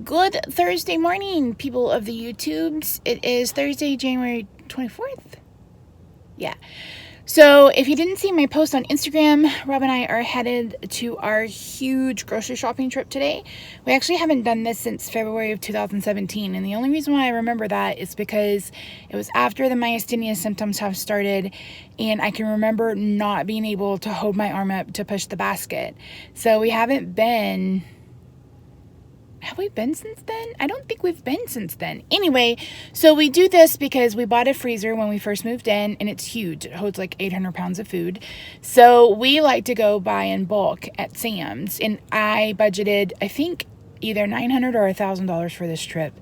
Good Thursday morning, people of the YouTubes. It is Thursday, January 24th. Yeah. So if you didn't see my post on Instagram, Rob and I are headed to our huge grocery shopping trip today. We actually haven't done this since February of 2017. And the only reason why I remember that is because it was after the myasthenia symptoms have started. And I can remember not being able to hold my arm up to push the basket. So we haven't been... Have we been since then? I don't think we've been since then. Anyway, so we do this because we bought a freezer when we first moved in, and it's huge. It holds like 800 pounds of food. So we like to go buy in bulk at Sam's, and I budgeted, I think, either $900 or $1,000 for this trip.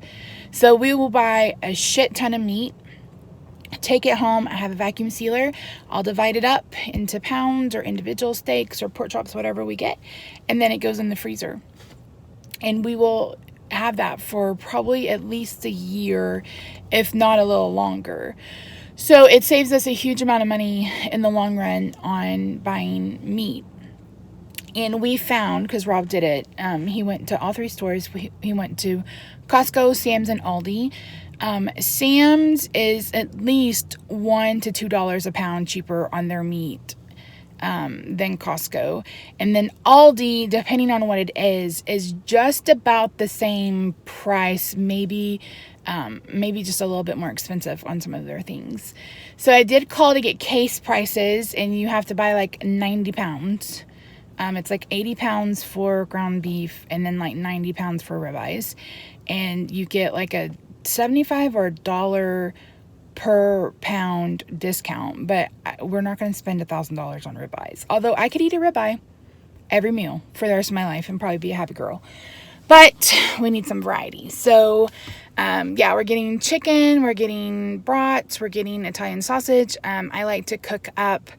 So we will buy a shit ton of meat, take it home. I have a vacuum sealer. I'll divide it up into pounds or individual steaks or pork chops, whatever we get, and then it goes in the freezer. And we will have that for probably at least a year, if not a little longer. So it saves us a huge amount of money in the long run on buying meat. And we found, because Rob did it, he went to all three stores. He went to Costco, Sam's, and Aldi. Sam's is at least $1 to $2 a pound cheaper on their meat than Costco. And then Aldi, depending on what it is just about the same price, maybe just a little bit more expensive on some of their things. So I did call to get case prices, and you have to buy like 90 pounds. It's like 80 pounds for ground beef and then like 90 pounds for ribeyes. And you get like a 75 or $1 per pound discount, but we're not going to spend $1,000 on ribeyes. Although I could eat a ribeye every meal for the rest of my life and probably be a happy girl. But we need some variety. So, we're getting chicken, we're getting brats, we're getting Italian sausage. I like to cook up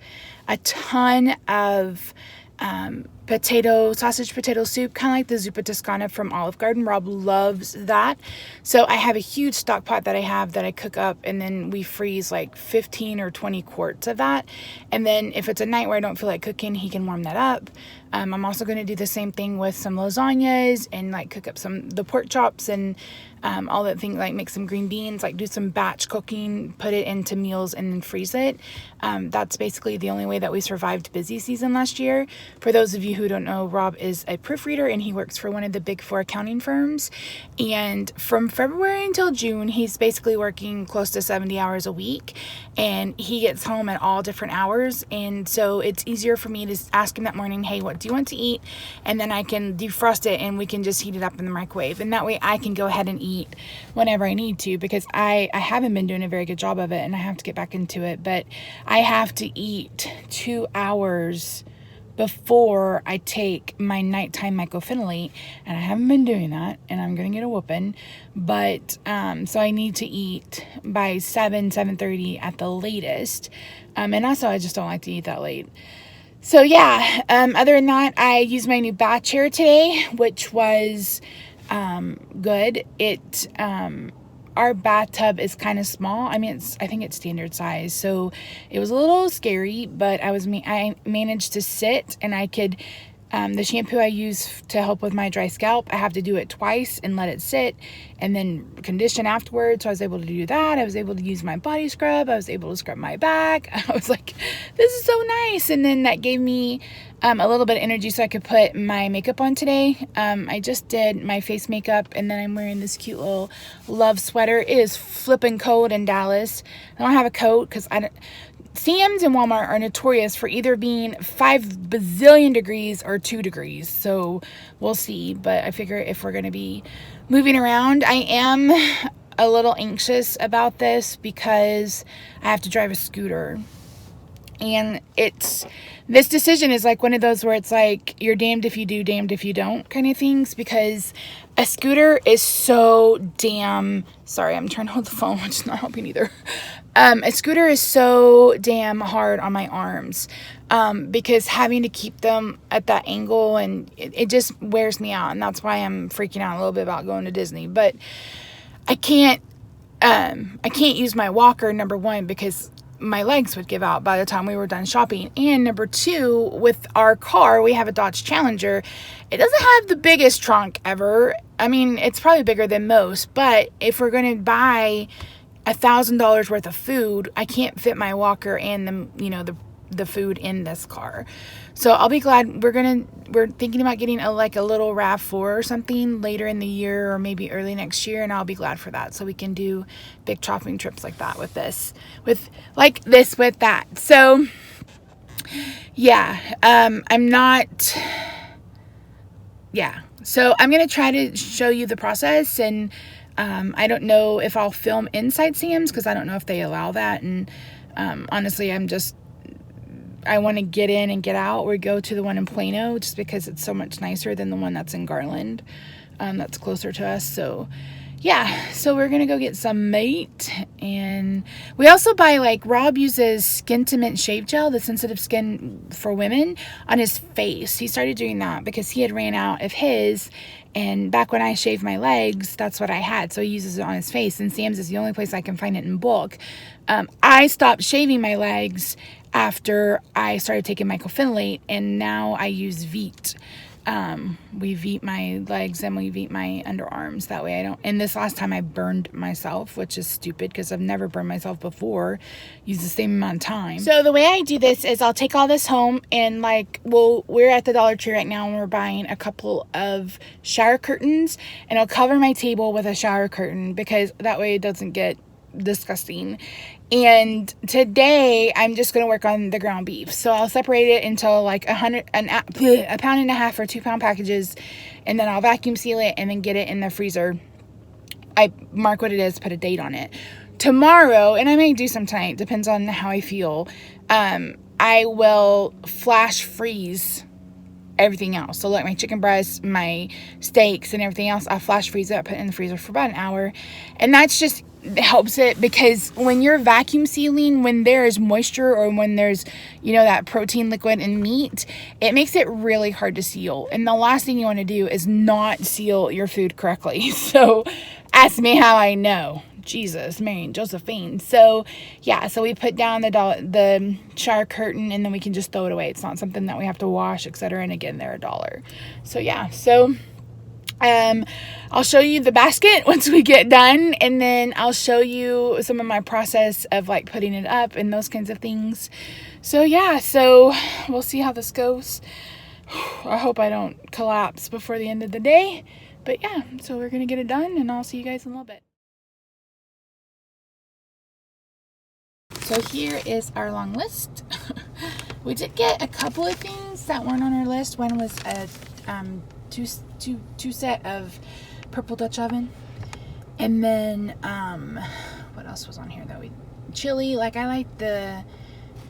a ton of sausage potato soup, kind of like the zuppa toscana from Olive Garden. Rob loves that. So I have a huge stock pot that I cook up, and then we freeze like 15 or 20 quarts of that. And then if it's a night where I don't feel like cooking, he can warm that up. I'm also going to do the same thing with some lasagnas and like cook up the pork chops and all that thing, like make some green beans, like do some batch cooking, put it into meals and then freeze it. That's basically the only way that we survived busy season last year. For those of you who don't know, Rob is a proofreader and he works for one of the big 4 accounting firms. And from February until June, he's basically working close to 70 hours a week, and he gets home at all different hours. And so it's easier for me to ask him that morning, hey, what do you want to eat? And then I can defrost it and we can just heat it up in the microwave. And that way I can go ahead and eat whenever I need to, because I haven't been doing a very good job of it, and I have to get back into it. But I have to eat 2 hours before I take my nighttime mycophenolate, and I haven't been doing that, and I'm gonna get a whooping. But so I need to eat by 7:30 at the latest, and also I just don't like to eat that late. So yeah, other than that, I used my new bath chair today, which was good. Our bathtub is kind of small. I mean, I think it's standard size. So it was a little scary, but I managed to sit, and I could, the shampoo I use to help with my dry scalp, I have to do it twice and let it sit and then condition afterwards. So I was able to do that. I was able to use my body scrub. I was able to scrub my back. I was like, this is so nice. And then that gave me a little bit of energy so I could put my makeup on today. I just did my face makeup, and then I'm wearing this cute little love sweater. It is flipping cold in Dallas. I don't have a coat because Sam's and Walmart are notorious for either being 5 bazillion degrees or 2 degrees. So we'll see. But I figure if we're going to be moving around, I am a little anxious about this because I have to drive a scooter. And this decision is like one of those where it's like, you're damned if you do, damned if you don't kind of things, because a scooter is so damn, sorry, I'm trying to hold the phone, which is not helping either. A scooter is so damn hard on my arms, because having to keep them at that angle, and it just wears me out. And that's why I'm freaking out a little bit about going to Disney. But I can't use my walker, number one, because my legs would give out by the time we were done shopping. And number two, with our car, we have a Dodge Challenger. It doesn't have the biggest trunk ever. I mean, it's probably bigger than most, but if we're going to buy $1,000 worth of food, I can't fit my walker and the food in this car. So I'll be glad. We're thinking about getting a little RAV4 or something later in the year, or maybe early next year, and I'll be glad for that, so we can do big shopping trips like that with that. So yeah, so I'm gonna try to show you the process, and I don't know if I'll film inside Sam's because I don't know if they allow that, and honestly, I want to get in and get out. We go to the one in Plano just because it's so much nicer than the one that's in Garland. That's closer to us. So yeah, so we're going to go get some meat. And we also buy, Rob uses Skintimate shave gel, the sensitive skin for women, on his face. He started doing that because he had ran out of his. And back when I shaved my legs, that's what I had. So he uses it on his face. And Sam's is the only place I can find it in bulk. I stopped shaving my legs after I started taking mycophenolate, and now I use Veet. We Veet my legs and we Veet my underarms. That way I don't, and this last time I burned myself, which is stupid because I've never burned myself before. Use the same amount of time. So the way I do this is I'll take all this home, and we're at the Dollar Tree right now, and we're buying a couple of shower curtains, and I'll cover my table with a shower curtain because that way it doesn't get disgusting. And today I'm just going to work on the ground beef. So I'll separate it into a pound and a half or 2 pound packages, and then I'll vacuum seal it and then get it in the freezer. I mark what it is, put a date on it. Tomorrow, and I may do some tonight, depends on how I feel, I will flash freeze everything else. So my chicken breasts, my steaks, and everything else, I'll flash freeze it, put it in the freezer for about an hour. And that's just helps it, because when you're vacuum sealing, when there is moisture or when there's that protein liquid in meat, it makes it really hard to seal, and the last thing you want to do is not seal your food correctly. So ask me how I know. Jesus, Mary and Josephine. So yeah, so we put down the shower curtain, and then we can just throw it away. It's not something that we have to wash, etc. And again, they're $1. So yeah, so I'll show you the basket once we get done, and then I'll show you some of my process of putting it up and those kinds of things. So yeah, so we'll see how this goes. I hope I don't collapse before the end of the day, but yeah, so we're gonna get it done, and I'll see you guys in a little bit. So here is our long list. We did get a couple of things that weren't on our list. One was a two set of purple Dutch oven, and then what else was on here that chili. I like the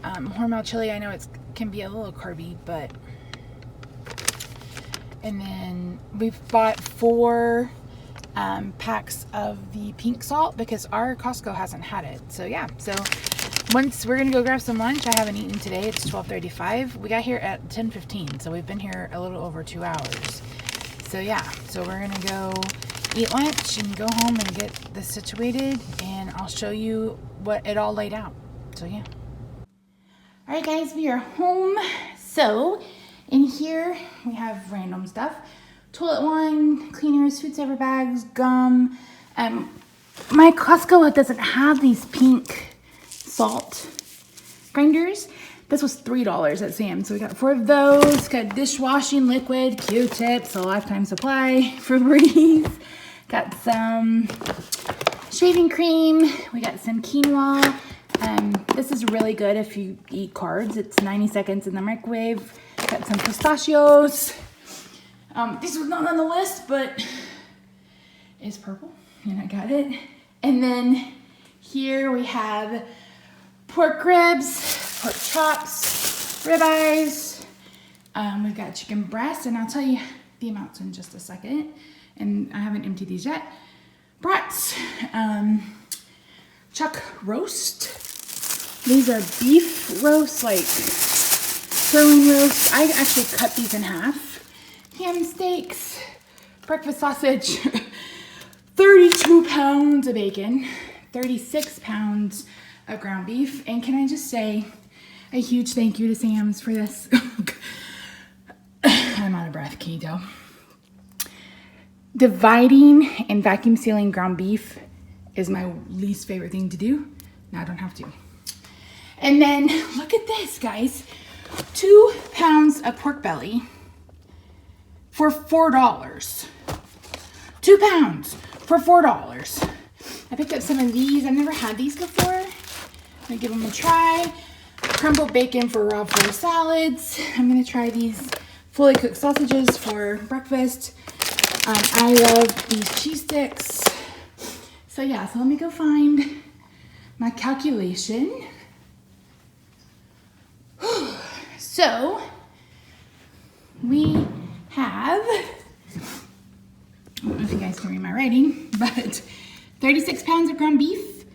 Hormel chili. I know it can be a little carby, but, and then we've bought 4 packs of the pink salt because our Costco hasn't had it. So yeah, so once we're gonna go grab some lunch. I haven't eaten today. It's 12:35. We got here at 10:15, so we've been here a little over 2 hours. So yeah, so we're gonna go eat lunch and go home and get this situated, and I'll show you what it all laid out. So yeah. All right guys, we are home. So in here we have random stuff: toilet wine, cleaners, food saver bags, gum. My Costco doesn't have these pink salt grinders. This was $3 at Sam's, so we got 4 of those. Got dishwashing liquid, Q-tips, a lifetime supply, Febreze. Got some shaving cream. We got some quinoa. This is really good if you eat carbs. It's 90 seconds in the microwave. Got some pistachios. This was not on the list, but it's purple, and I got it. And then here we have pork ribs, pork chops, ribeyes. We've got chicken breast, and I'll tell you the amounts in just a second. And I haven't emptied these yet. Brats, chuck roast. These are beef roast, sirloin roast. I actually cut these in half. Ham steaks, breakfast sausage, 32 pounds of bacon, 36 pounds of ground beef. And can I just say a huge thank you to Sam's for this. I'm out of breath, can you tell? Dividing and vacuum sealing ground beef is my least favorite thing to do. Now I don't have to. And then look at this, guys. 2 pounds of pork belly for $4. 2 pounds for $4. I picked up some of these. I've never had these before. I'm gonna give them a try. Crumbled bacon for raw for salads. I'm gonna try these fully cooked sausages for breakfast. I love these cheese sticks. So yeah, so let me go find my calculation. So we have, I don't know if you guys can read my writing, but 36 pounds of ground beef,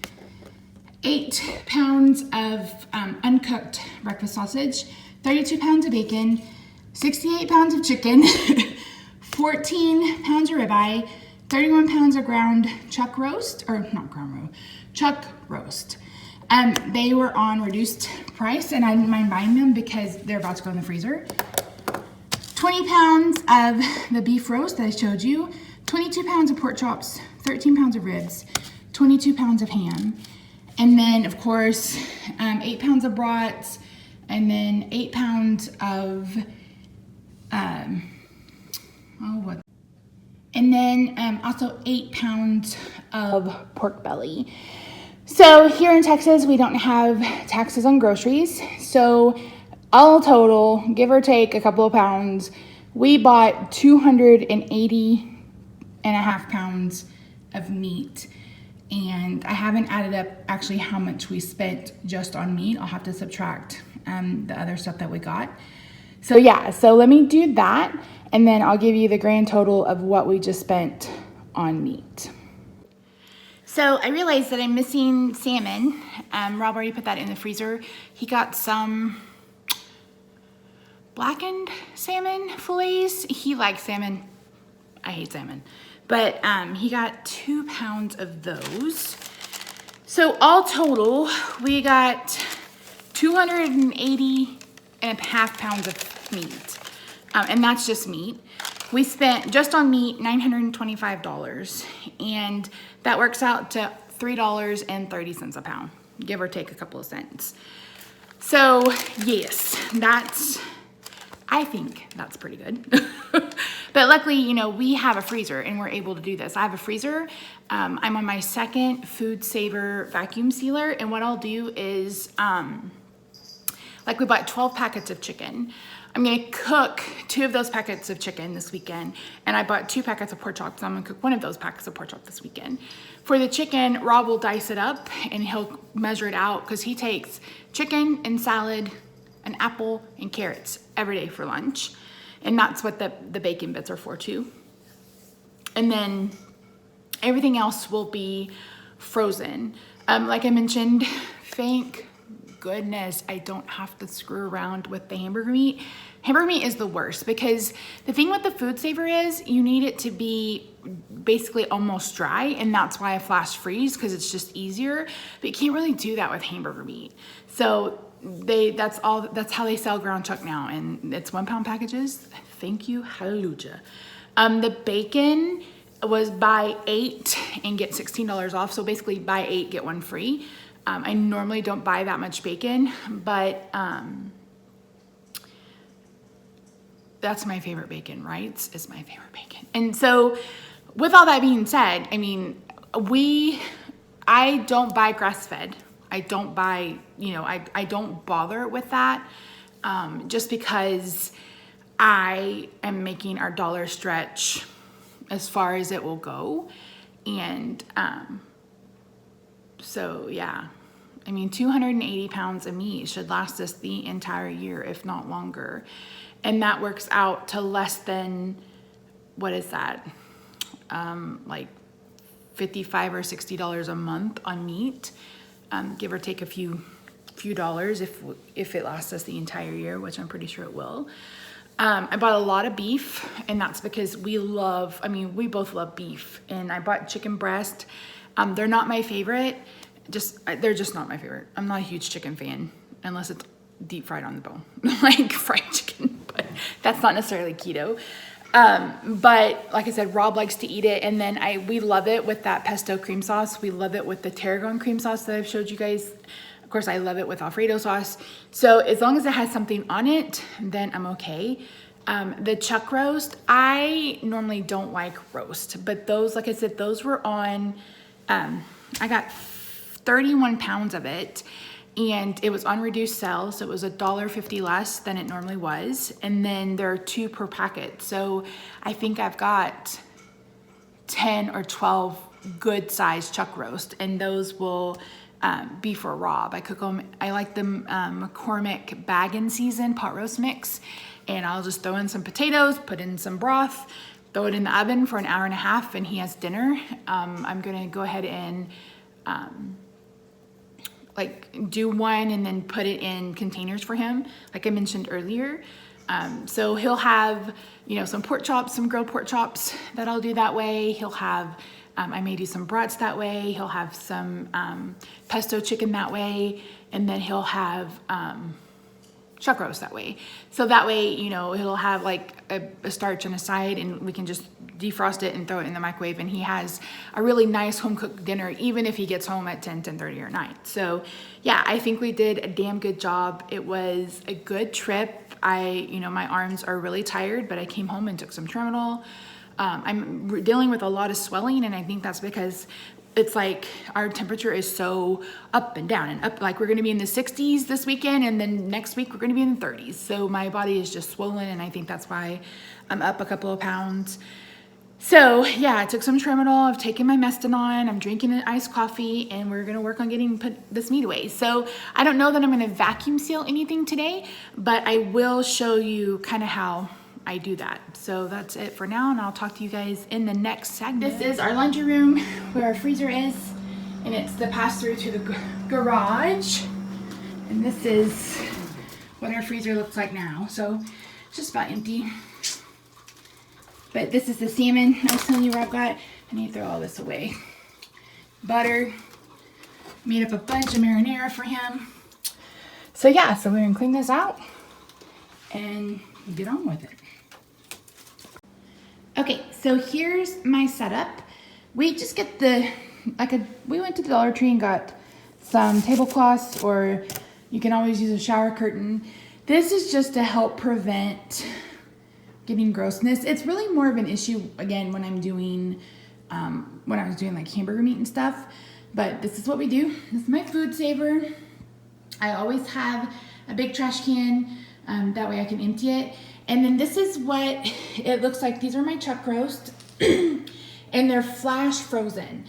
8 pounds of uncooked breakfast sausage, 32 pounds of bacon, 68 pounds of chicken, 14 pounds of ribeye, 31 pounds of ground chuck roast, or not ground roast, chuck roast. They were on reduced price and I didn't mind buying them because they're about to go in the freezer. 20 pounds of the beef roast that I showed you, 22 pounds of pork chops, 13 pounds of ribs, 22 pounds of ham, and then of course 8 pounds of brats, and then 8 pounds of also 8 pounds of pork belly. So here in Texas, we don't have taxes on groceries. So all total, give or take a couple of pounds, we bought 280.5 pounds of meat. And I haven't added up actually how much we spent just on meat. I'll have to subtract the other stuff that we got. So yeah, so let me do that. And then I'll give you the grand total of what we just spent on meat. So I realized that I'm missing salmon. Rob already put that in the freezer. He got some blackened salmon fillets. He likes salmon. I hate salmon. But he got 2 pounds of those. So all total, we got 280.5 pounds of meat. And that's just meat. We spent, just on meat, $925. And that works out to $3.30 a pound, give or take a couple of cents. So yes, I think that's pretty good. But luckily, you know, we have a freezer and we're able to do this. I have a freezer. I'm on my second Food Saver vacuum sealer. And what I'll do is, like we bought 12 packets of chicken. I'm gonna cook 2 of those packets of chicken this weekend, and I bought 2 packets of pork chops, so I'm gonna cook 1 of those packets of pork chops this weekend. For the chicken, Rob will dice it up and he'll measure it out because he takes chicken and salad, an apple, and carrots every day for lunch. And that's what the bacon bits are for too. And then everything else will be frozen. Like I mentioned, thank goodness I don't have to screw around with the hamburger meat. Hamburger meat is the worst because the thing with the Food Saver is you need it to be basically almost dry, and that's why I flash freeze because it's just easier. But you can't really do that with hamburger meat. So that's how they sell ground chuck now, and it's 1 pound packages. Thank you, hallelujah. The bacon was buy 8 and get $16 off. So basically buy 8, get 1 free. I normally don't buy that much bacon, but that's my favorite bacon, right? It's my favorite bacon. And so with all that being said, I mean, I don't buy grass-fed. I don't buy, you know, I don't bother with that just because I am making our dollar stretch as far as it will go. And so yeah, I mean, 280 pounds of meat should last us the entire year, if not longer. And that works out to less than, what is that? Like $55 or $60 a month on meat, give or take a few dollars if it lasts us the entire year, which I'm pretty sure it will. I bought a lot of beef, and that's because we both love beef. And I bought chicken breast. They're not my favorite. they're just not my favorite. I'm not a huge chicken fan unless it's deep fried on the bone, like fried chicken, but that's not necessarily keto. But like I said, Rob likes to eat it, and then we love it with that pesto cream sauce. We love it with the tarragon cream sauce that I've showed you guys. Of course, I love it with Alfredo sauce. So as long as it has something on it, then I'm okay. The chuck roast, I normally don't like roast, but those, like I said, those were on, I got 31 pounds of it, and it was on reduced sale, so it was $1.50 less than it normally was, and then there are 2 per packet, so I think I've got 10 or 12 good sized chuck roast, and those will be for Rob. I cook them, I like the McCormick bag and season pot roast mix, and I'll just throw in some potatoes, put in some broth, throw it in the oven for an hour and a half, and he has dinner. I'm gonna go ahead and like do one and then put it in containers for him, like I mentioned earlier. So he'll have, you know, some pork chops, some grilled pork chops that I'll do that way. He'll have, I may do some brats that way. He'll have some pesto chicken that way. And then he'll have chuck roast that way. So that way, you know, he'll have like a starch on a side, and we can just defrost it and throw it in the microwave, and he has a really nice home cooked dinner even if he gets home at 10:30 or 9. So yeah, I think we did a damn good job. It was a good trip. You know, my arms are really tired, but I came home and took some Tramadol. I'm dealing with a lot of swelling, and I think that's because it's like our temperature is so up and down and up. Like we're gonna be in the 60s this weekend, and then next week we're gonna be in the 30s. So my body is just swollen, and I think that's why I'm up a couple of pounds. So yeah, I took some Tramadol, I've taken my Mestinon, I'm drinking an iced coffee, and we're gonna work on put this meat away. So I don't know that I'm gonna vacuum seal anything today, but I will show you kind of how I do that. So that's it for now, and I'll talk to you guys in the next segment. This is our laundry room where our freezer is, and it's the pass through to the garage. And this is what our freezer looks like now. So it's just about empty. But this is the salmon I was telling you Rob got. I need to throw all this away. Butter. Made up a bunch of marinara for him. So yeah, so we're gonna clean this out and get on with it. Okay, so here's my setup. We just get we went to the Dollar Tree and got some tablecloths, or you can always use a shower curtain. This is just to help prevent getting grossness. It's really more of an issue, again, when I'm doing, when I was doing like hamburger meat and stuff, but this is what we do. This is my food saver. I always have a big trash can, that way I can empty it. And then this is what it looks like. These are my chuck roast and they're flash frozen.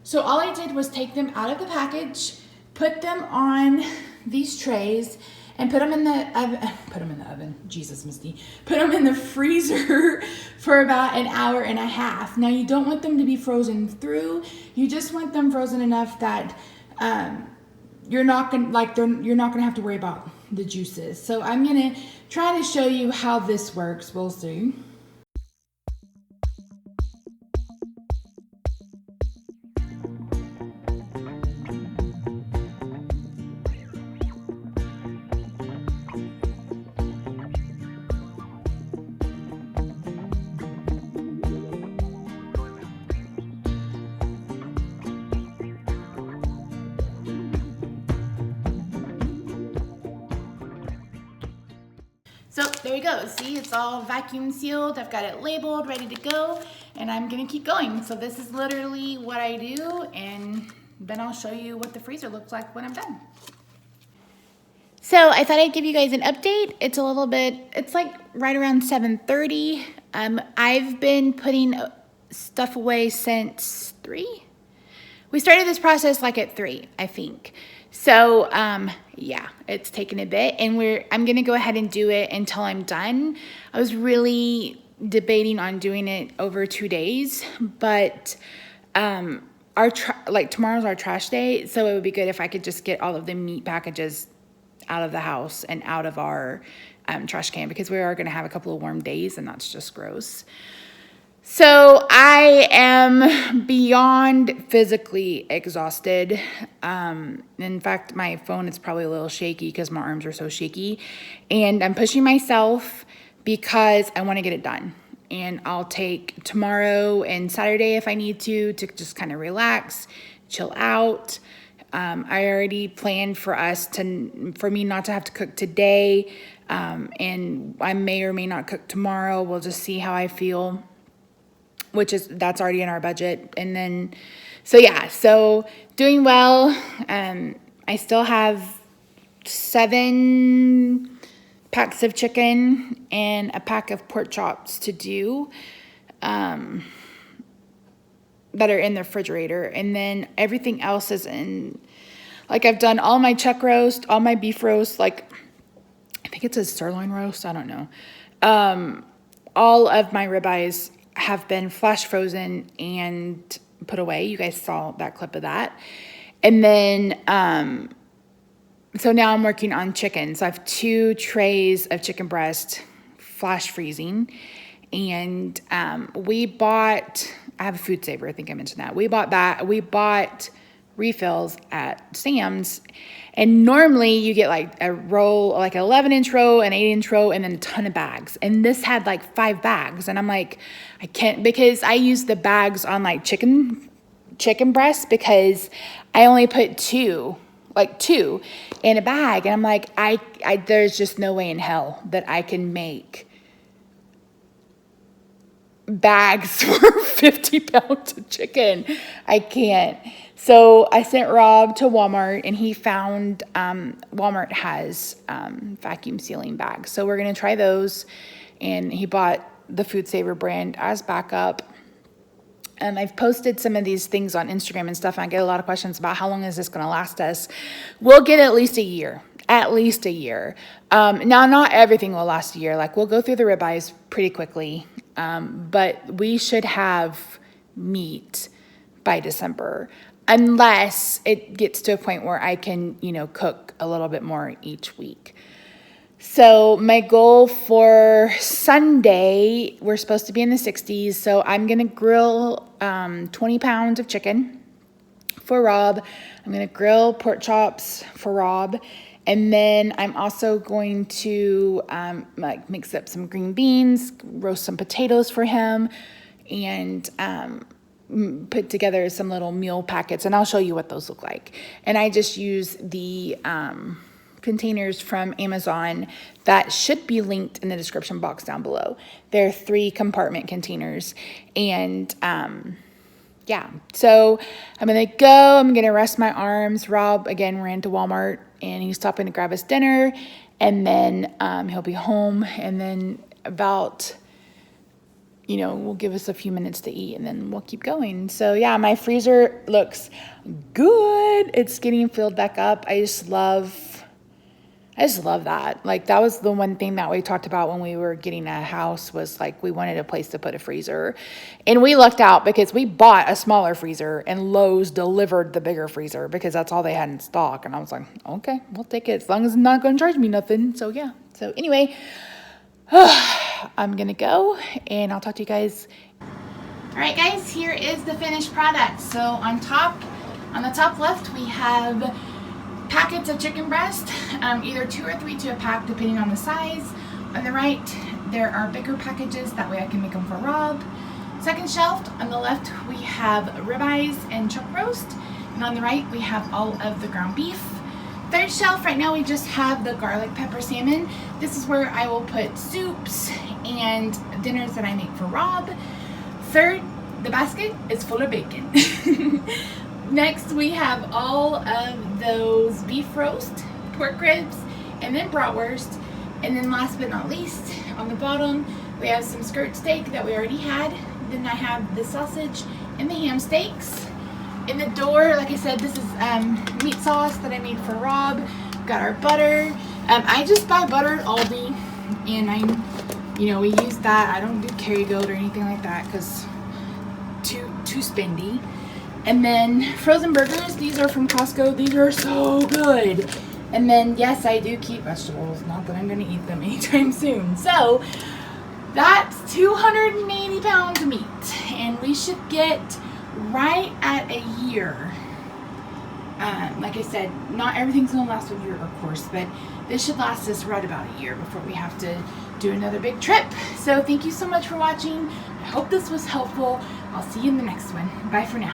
So all I did was take them out of the package, put them on these trays, and put them in the oven. Jesus, Misty. Put them in the freezer for about an hour and a half. Now you don't want them to be frozen through. You just want them frozen enough that you're not gonna have to worry about the juices. So I'm gonna try to show you how this works. We'll see. So there you go. See, it's all vacuum sealed. I've got it labeled, ready to go, and I'm gonna keep going. So this is literally what I do, and then I'll show you what the freezer looks like when I'm done. So I thought I'd give you guys an update. It's like right around 7:30. I've been putting stuff away since 3. We started this process like at 3, I think. So, yeah, it's taken a bit, and I'm going to go ahead and do it until I'm done. I was really debating on doing it over 2 days, but, tomorrow's our trash day. So it would be good if I could just get all of the meat packages out of the house and out of our, trash can, because we are going to have a couple of warm days, and that's just gross. So I am beyond physically exhausted. In fact, my phone is probably a little shaky because my arms are so shaky. And I'm pushing myself because I want to get it done. And I'll take tomorrow and Saturday if I need to just kind of relax, chill out. I already planned for me not to have to cook today. And I may or may not cook tomorrow. We'll just see how I feel, that's already in our budget. And then, so doing well. I still have 7 packs of chicken and a pack of pork chops to do, that are in the refrigerator. And then everything else is like I've done all my chuck roast, all my beef roast, like I think it's a sirloin roast. I don't know. All of my ribeyes have been flash frozen and put away. You guys saw that clip of that. And then, so now I'm working on chicken. So I have 2 trays of chicken breast flash freezing. And I have a food saver. I think I mentioned that. We bought refills at Sam's. And normally you get like a roll, like an 11-inch roll, an 8-inch roll, and then a ton of bags. And this had like 5 bags. And I'm like, I can't, because I use the bags on like chicken breast, because I only put 2 in a bag. And I'm like, there's just no way in hell that I can make bags for 50 pounds of chicken. I can't. So I sent Rob to Walmart, and he found Walmart has vacuum sealing bags. So we're going to try those. And he bought the Food Saver brand as backup. I've posted some of these things on Instagram and stuff, and I get a lot of questions about how long is this going to last us. We'll get at least a year. Now, not everything will last a year. Like, we'll go through the ribeyes pretty quickly, but we should have meat by December, unless it gets to a point where I can, cook a little bit more each week. So my goal for Sunday, we're supposed to be in the 60s. So I'm going to grill 20 pounds of chicken for Rob. I'm going to grill pork chops for Rob. And then I'm also going to mix up some green beans, roast some potatoes for him, and put together some little meal packets. And I'll show you what those look like. And I just use the containers from Amazon that should be linked in the description box down below. They're 3 compartment containers. And so I'm gonna rest my arms. Rob again ran to Walmart, and he's stopping to grab us dinner, and then he'll be home, and then about we'll give us a few minutes to eat, and then we'll keep going. So yeah, my freezer looks good. It's getting filled back up. I just love that. Like, that was the one thing that we talked about when we were getting a house, was like, we wanted a place to put a freezer. And we lucked out because we bought a smaller freezer, and Lowe's delivered the bigger freezer because that's all they had in stock. And I was like, okay, we'll take it as long as it's not going to charge me nothing. So yeah. So anyway, I'm going to go, and I'll talk to you guys. All right, guys, here is the finished product. So on the top left, we have packets of chicken breast, either 2 or 3 to a pack, depending on the size. On the right, there are bigger packages. That way I can make them for Rob. Second shelf, on the left, we have ribeyes and chuck roast. And on the right, we have all of the ground beef. Third shelf, right now we just have the garlic pepper salmon. This is where I will put soups and dinners that I make for Rob. Third, the basket is full of bacon. Next, we have all of those beef roast, pork ribs, and then bratwurst. And then last but not least, on the bottom, we have some skirt steak that we already had. Then I have the sausage and the ham steaks. In the door, like I said, this is meat sauce that I made for Rob. We've got our butter. I just buy butter at Aldi, and we use that. I don't do Kerrygold or anything like that because too spendy. And then frozen burgers. These are from Costco. These are so good. And then, yes, I do keep vegetables. Not that I'm going to eat them anytime soon. So that's 280 pounds of meat, and we should get right at a year. Like I said, not everything's gonna last a year, of course, but this should last us right about a year before we have to do another big trip. So thank you so much for watching. I hope this was helpful. I'll see you in the next one. Bye for now.